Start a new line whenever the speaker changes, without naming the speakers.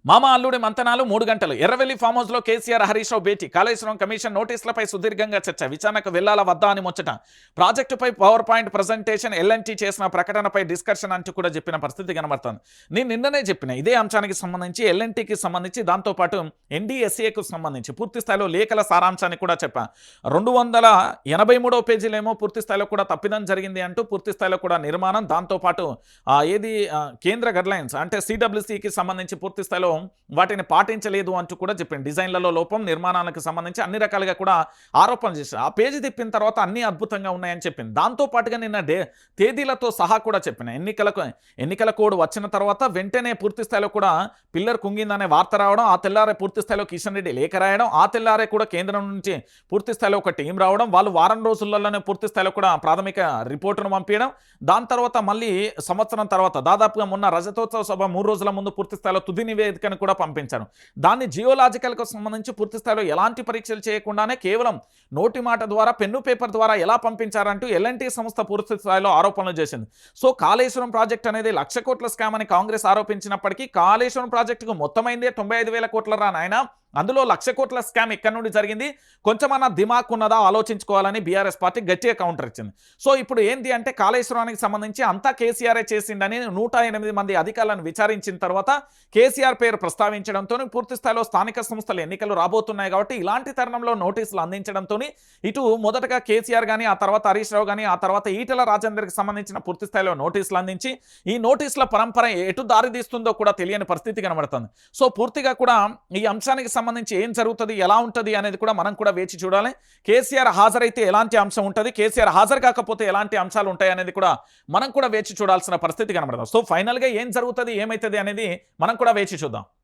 మామ అల్లుడి మంతనాలు 3 గంటలు. ఎర్రవెల్లి ఫామ్ హౌస్‌లో కేసీఆర్, హరీష్ రావు భేటీ. కాళేశ్వరం కమిషన్ నోటీసులపై సుదీర్ఘంగా చర్చ. విచారణకు వెళ్లాలా వద్దా అని ముచ్చట. ప్రాజెక్టుపై పవర్ పాయింట్ ప్రజెంటేషన్, ఎల్ఎన్టీ చేసిన ప్రకటనపై డిస్కషన్ అంటూ కూడా చెప్పిన పరిస్థితి కనబడుతోంది. నేను నిన్ననే చెప్పిన ఇదే అంశానికి సంబంధించి, ఎల్ఎన్టీకి సంబంధించి, దాంతోపాటు ఎన్డీఎస్ఏకు సంబంధించి పూర్తి స్థాయిలో లేఖల సారాంశాన్ని కూడా చెప్పా. 283 పేజీలేమో పూర్తి స్థాయిలో కూడా తప్పిదం జరిగింది అంటూ పూర్తి స్థాయిలో కూడా నిర్మాణం, దాంతోపాటు కేంద్ర గైడ్లైన్స్ అంటే సిడబ్ల్యూసీకి సంబంధించి పూర్తి స్థాయిలో వాటిని పాటించలేదు అంటూ కూడా చెప్పింది. డిజైన్లలో లోపం, నిర్మాణాలకు సంబంధించి అన్ని రకాలుగా కూడా ఆరోపణలు చేశారు. ఆ పేజీ తిప్పిన తర్వాత అన్ని అద్భుతంగా ఉన్నాయని చెప్పింది. దాంతో పాటుగా నిన్న తేదీలతో సహా కూడా చెప్పిన ఎన్నికల కోడ్ వచ్చిన తర్వాత వెంటనే పూర్తి స్థాయిలో కూడా పిల్లర్ కుంగిందనే వార్త రావడం, ఆ తెల్లారే పూర్తి స్థాయిలో కిషన్ రెడ్డి లేఖ రాయడం, ఆ తెల్లారే కూడా కేంద్రం నుంచి పూర్తి స్థాయిలో ఒక టీం రావడం, వాళ్ళు వారం రోజుల్లోనే పూర్తి స్థాయిలో కూడా ప్రాథమిక రిపోర్టును పంపించడం, దాని తర్వాత మళ్ళీ సంవత్సరం తర్వాత దాదాపుగా మొన్న రజతోత్సవ సభ 3 రోజుల ముందు పూర్తి స్థాయిలో తుది నివేదికను కూడా పంపించారు. దాన్ని జియోలాజికల్కు సంబంధించి పూర్తి స్థాయిలో ఎలాంటి పరీక్షలు చేయకుండానే కేవలం నోటి మాట ద్వారా, పెన్ను పేపర్ ద్వారా ఎలా పంపించారంటూ ఎల్ఎన్టీ సంస్థ పూర్తి స్థాయిలో ఆరోపణలు చేసింది. సో కాళేశ్వరం ప్రాజెక్ట్ అనేది 1,00,000 కోట్ల స్కామ్ అని కాంగ్రెస్ ఆరోపించినప్పటికీ కాళేశ్వరం ప్రాజెక్టుకు మొత్తమైందే 95,000 కోట్ల రా నాయన. అందులో 1,00,000 కోట్ల స్కామ్ ఎక్కడి నుండి జరిగింది, కొంచెమన్నా దిమాక్ ఉన్నదా ఆలోచించుకోవాలని బీఆర్ఎస్ పార్టీ గట్టిగా కౌంటర్ ఇచ్చింది. సో ఇప్పుడు ఏంటి అంటే కాళేశ్వరానికి సంబంధించి అంతా కేసీఆరే చేసిండని 108 మంది అధికారులను విచారించిన తర్వాత కేసీఆర్ పేరు ప్రస్తావించడంతో పూర్తి స్థాయిలో స్థానిక సంస్థల ఎన్నికలు రాబోతున్నాయి కాబట్టి ఇలాంటి తరుణంలో నోటీసులు అందించడంతో ఇటు మొదటగా కేసీఆర్ కానీ, ఆ తర్వాత హరీష్ రావు కానీ, ఆ తర్వాత ఈటెల రాజేందర్కి సంబంధించిన పూర్తి స్థాయిలో నోటీసులు అందించి ఈ నోటీసుల పరంపర ఎటు దారితీస్తుందో కూడా తెలియని పరిస్థితి కనబడుతుంది. సో పూర్తిగా కూడా ఈ అంశానికి సంబంధించి ఏం జరుగుతుంది, ఎలా ఉంటుంది అనేది కూడా మనం కూడా వేచి చూడాలి. కేసీఆర్ హాజరైతే ఎలాంటి అంశం ఉంటుంది, కేసీఆర్ హాజరు కాకపోతే ఎలాంటి అంశాలు ఉంటాయి అనేది కూడా మనం కూడా వేచి చూడాల్సిన పరిస్థితి కనబడుతుంది. సో ఫైనల్గా ఏం జరుగుతుంది, ఏమవుతుంది అనేది మనం కూడా వేచి చూద్దాం.